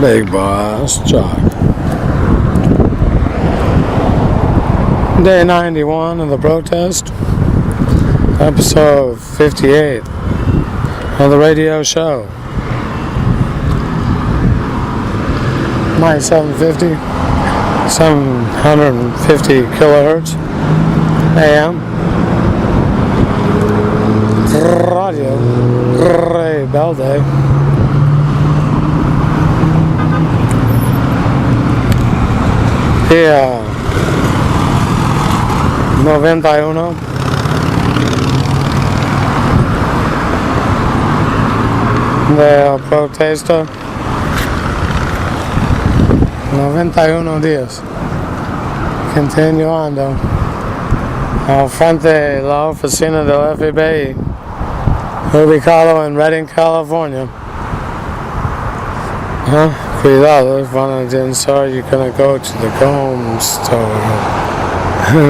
Bigbossjock. Day 91 of the protest. Episode 58 of the radio show. My 750 kilohertz AM radio rebelde. Yeah. 91 de protesta. 91 días continuando al frente de la oficina del F.B.I. ubicado en Redding, California. Cuidado, if one of the inside, you're gonna go to the home store.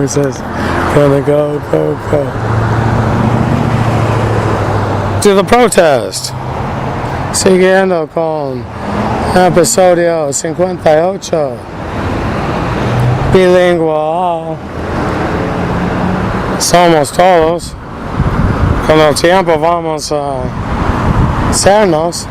It says, gonna go. To the protest. Siguiendo con episodio 58. Bilingual. Somos todos. Con el tiempo vamos a sernos.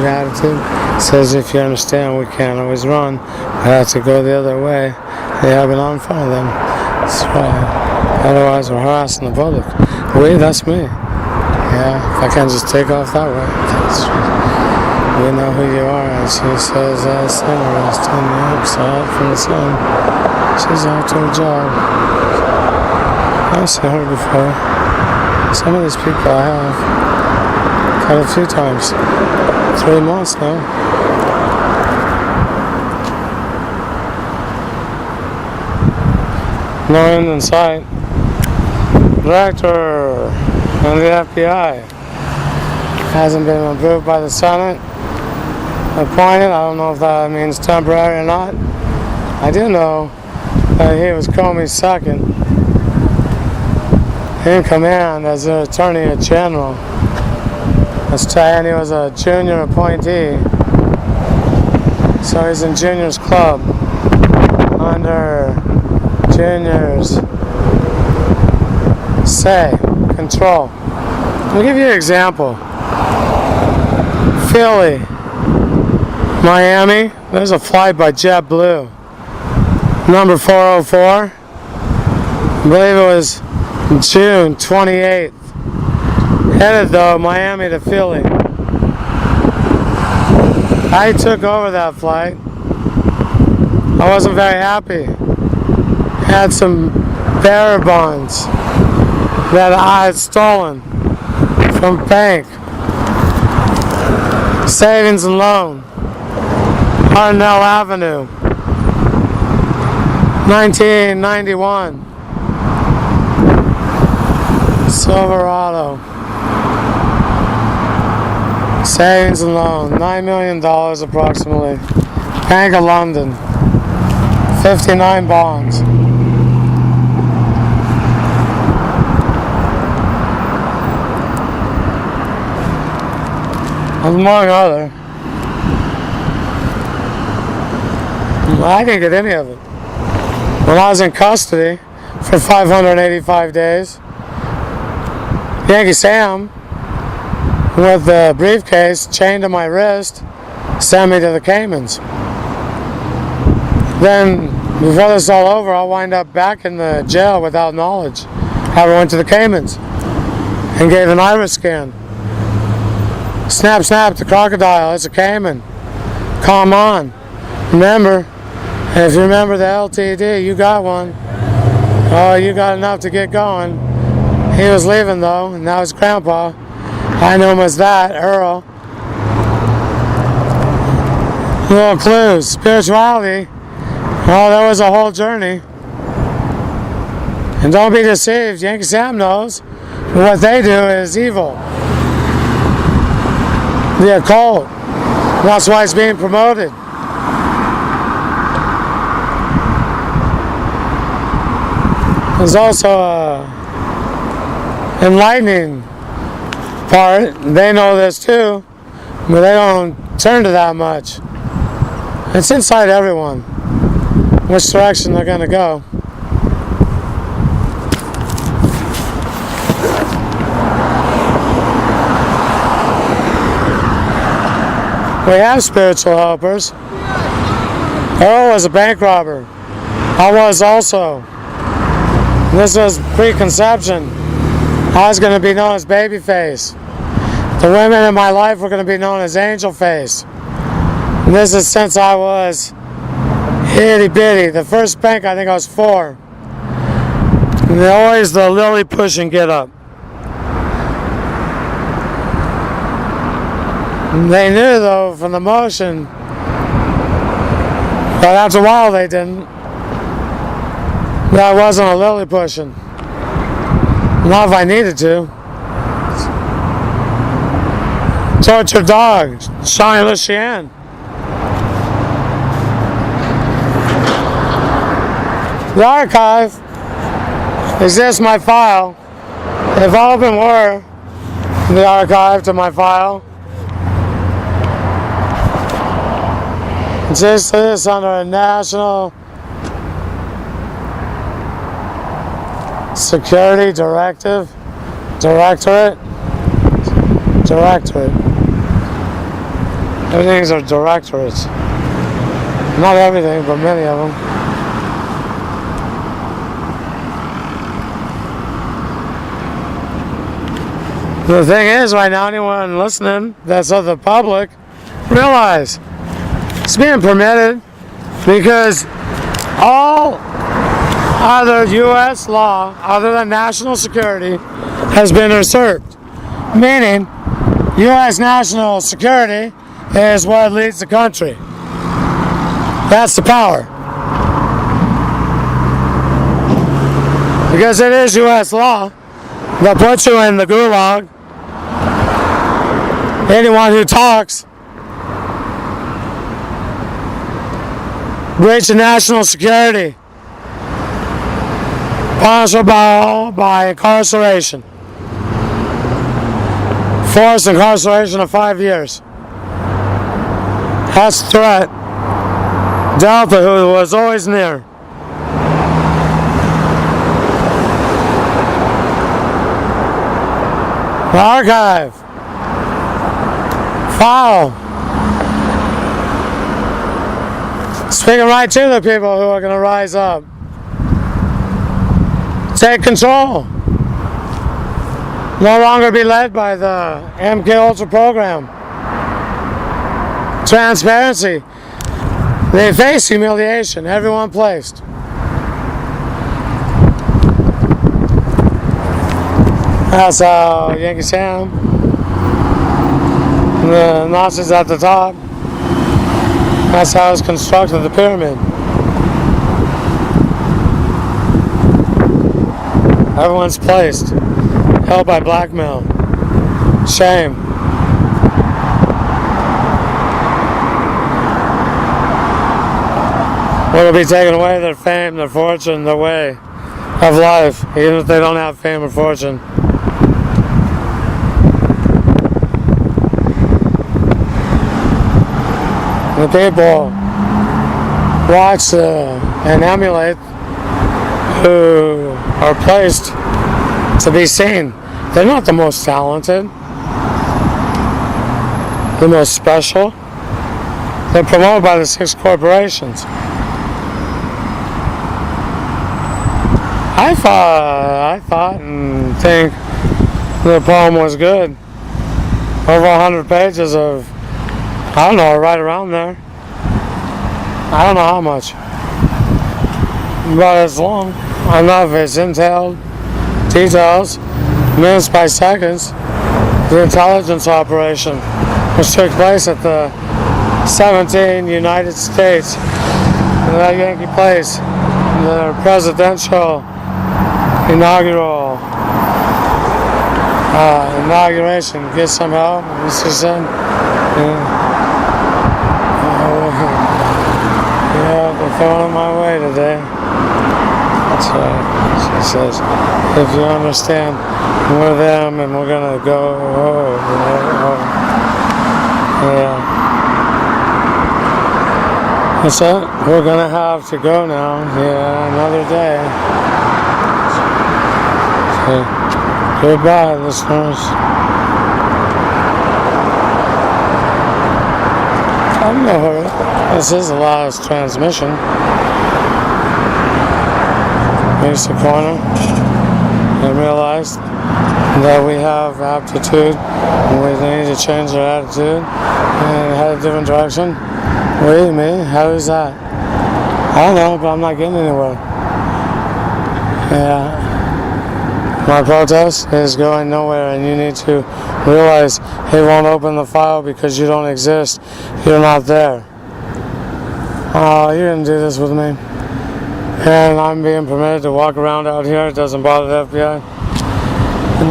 Attitude says if you understand, we can't always run. We have to go the other way. They have it on front of them. That's right. Otherwise, we're harassing the public. Wait, that's me. Yeah, if I can't just take off that way. That's right. We know who you are. And she says, sunrise on the outside from the sun. She's out to her job. I've seen her before. Some of these people I have. Quite a few times. 3 months now. No end in sight. Director of the F.B.I. hasn't been approved by the Senate. Appointed. I don't know if that means temporary or not. I do know that he was Comey's second in command as an Attorney General. And he was a junior appointee, so he's in Junior's Club under Junior's control. I'll give you an example. Philly, Miami, there's a flight by JetBlue, number 404, I believe it was June 28th. Headed though, Miami to Philly. I took over that flight. I wasn't very happy. Had some bearer bonds that I had stolen from bank. Savings and Loan, Harnell Avenue, 1991. Silverado. Savings and Loan, $9 million approximately. Bank of London, 59 bonds. Among other. I didn't get any of it. When I was in custody for 585 days, Yankee Sam, with the briefcase chained to my wrist, sent me to the Caymans. Then, before this is all over, I'll wind up back in the jail without knowledge. I went to the Caymans and gave an iris scan. Snap, the crocodile, it's a Cayman. Come on. Remember, if you remember the LTD, you got one. Oh, you got enough to get going. He was leaving though, and now his grandpa. I knew him as that, Earl. Little clues. Spirituality. Oh, that was a whole journey. And don't be deceived. Yankee Sam knows what they do is evil. The occult. That's why it's being promoted. There's also a enlightening part. They know this too, but they don't turn to that much. It's inside everyone which direction they're going to go. We have spiritual helpers. Earl was a bank robber. I was also. This was preconception. I was going to be known as Babyface. The women in my life were going to be known as Angel Face. And this is since I was itty bitty. The first bank, I think I was 4. And they're always the lily push and get up. And they knew though from the motion, but after a while they didn't. That wasn't a lily pushing. Not if I needed to. Tortured dog, Shawnee Lucian. The archive is this my file. If open were the archive to my file, it's just this under a national security directorate. Everything's a directorate. Not everything, but many of them. The thing is, right now, anyone listening that's of the public, realize it's being permitted because all other U.S. law, other than national security, has been usurped. Meaning, U.S. national security is what leads the country. That's the power. Because it is U.S. law that puts you in the gulag. Anyone who talks breach of national security, punishable by incarceration. Forced incarceration of 5 years. That's the threat. Delta, who was always near. The archive. File. Speaking right to the people who are going to rise up. Take control. No longer be led by the MK Ultra program. Transparency. They face humiliation. Everyone placed. That's how Yankee Sam. The Nazis at the top. That's how it's constructed, the pyramid. Everyone's placed. Held by blackmail. Shame. Will be taking away their fame, their fortune, their way of life, even if they don't have fame or fortune. The people watch and emulate who are placed to be seen. They're not the most talented, the most special. They're promoted by the 6 corporations. I thought and think the poem was good. Over 100 pages of, I don't know, right around there. I don't know how much. But it's long. Enough, it's entailed details, minutes by seconds, the intelligence operation, which took place at the 17 United States, in that Yankee Place, the presidential inauguration. Get some help, Mr. Sen. Yeah, they're throwing my way today. So she says, if you understand, we're them and we're gonna go. Yeah. What's that? We're gonna have to go now. Yeah, another day. So, goodbye, listeners. I'm no hurry. This is the last transmission. Reached the corner and realized that we have aptitude and we need to change our attitude and head a different direction. Wait a minute, how is that? I don't know, but I'm not getting anywhere. Yeah. My protest is going nowhere, and you need to realize it won't open the file because you don't exist. You're not there. Oh, you're going to do this with me. And I'm being permitted to walk around out here. It doesn't bother the FBI.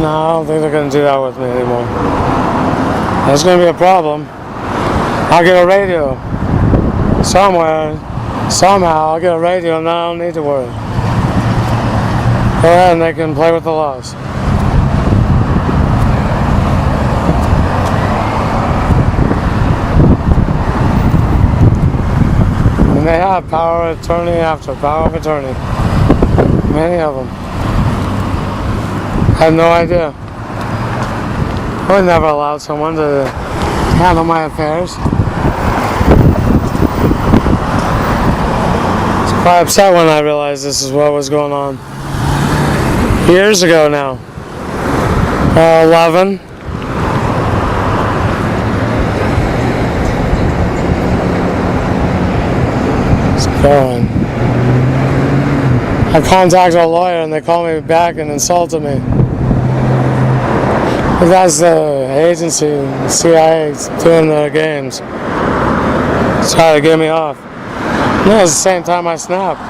No, I don't think they're going to do that with me anymore. There's going to be a problem. I'll get a radio. Somewhere, somehow, I'll get a radio and then I don't need to worry. Go ahead and they can play with the laws. And they have power of attorney after power of attorney. Many of them. I have no idea. I would never allow someone to handle my affairs. I was upset when I realized this is what was going on. Years ago now. 11. It's going. I contacted a lawyer and they called me back and insulted me. But that's the agency, the CIA, doing their games. Try to get me off. And it was the same time I snapped.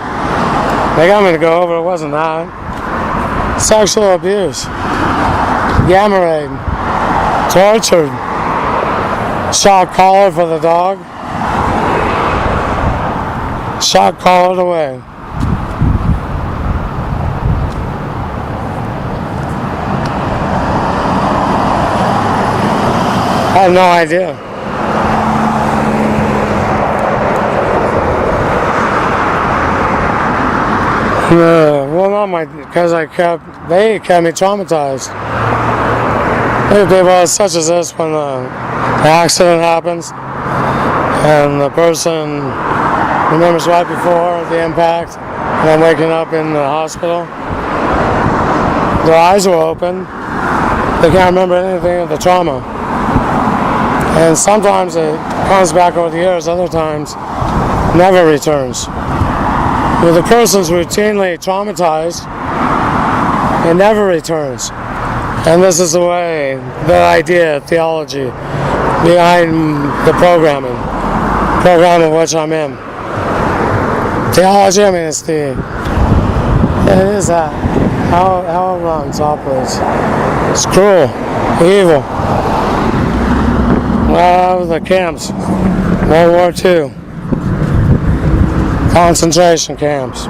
They got me to go over, it wasn't that. Sexual abuse. Gamma ray. Tortured. Shock collar for the dog. Shock collared away. I had no idea. Well, not because they kept me traumatized. There people such as this when the accident happens and the person remembers right before the impact and then waking up in the hospital. Their eyes were open. They can't remember anything of the trauma. And sometimes it comes back over the years, other times never returns. When the person's routinely traumatized, it never returns. And this is the way, the idea, theology, behind the program of which I'm in. Theology, I mean, it is that, how it runs, operates. It's cruel, evil. Well, the camps, World War II. Concentration camps.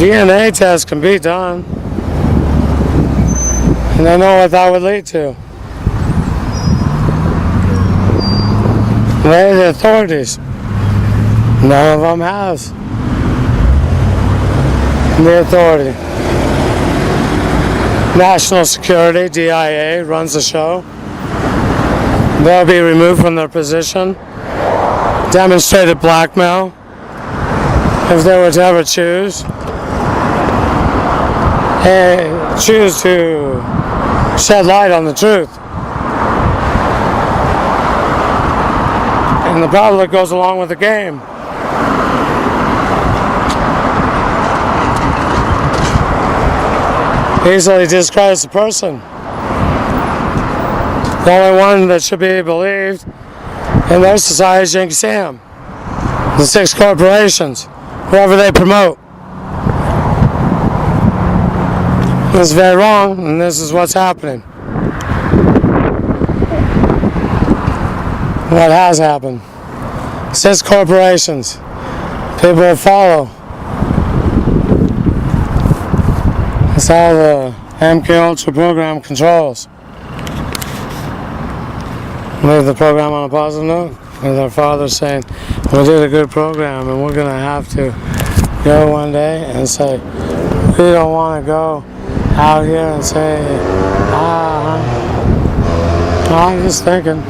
DNA tests can be done. And they know what that would lead to. They're the authorities. None of them has the authority. National Security, DIA, runs the show. They'll be removed from their position. Demonstrated blackmail if they were to ever choose to shed light on the truth. And the public goes along with the game. Easily discredits the person. The only one that should be believed in their society is Yankee Sam. The 6 corporations, whoever they promote. This is very wrong, and this is what's happening. What has happened. 6 corporations. people will follow. That's how the MK Ultra program controls. Leave the program on a positive note, with our father saying, we did a good program and we're going to have to go one day and say, we don't want to go out here and say, I'm just thinking,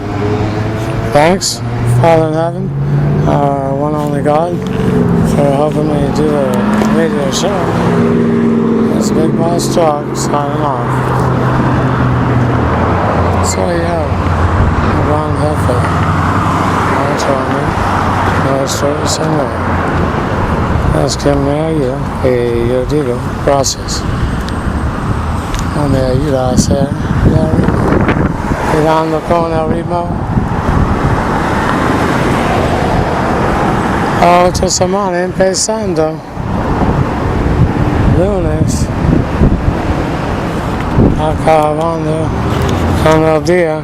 thanks, Father in heaven, our one only God, for helping me do a radio show. It's Bigbossjock signing off. So yeah, Ron Hefe, Archoni, Maestro Senor. Es que me ayuda, y yo digo, gracias. No me ayuda a hacer el ritmo, quedando con el ritmo. Otra semana empezando, lunes, acabando con el día,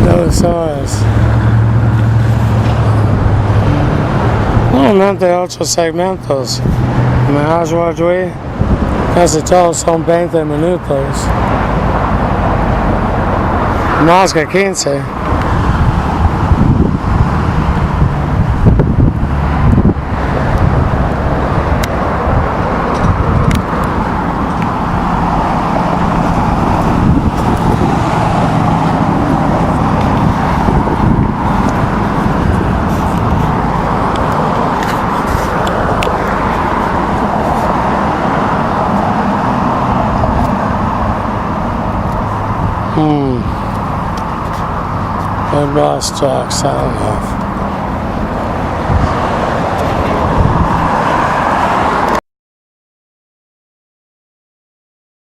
2 horas. Normalmente 8 segmentos, me hallo allí, casi todos son 20 minutos, más que 15. Bigbossjock signing off.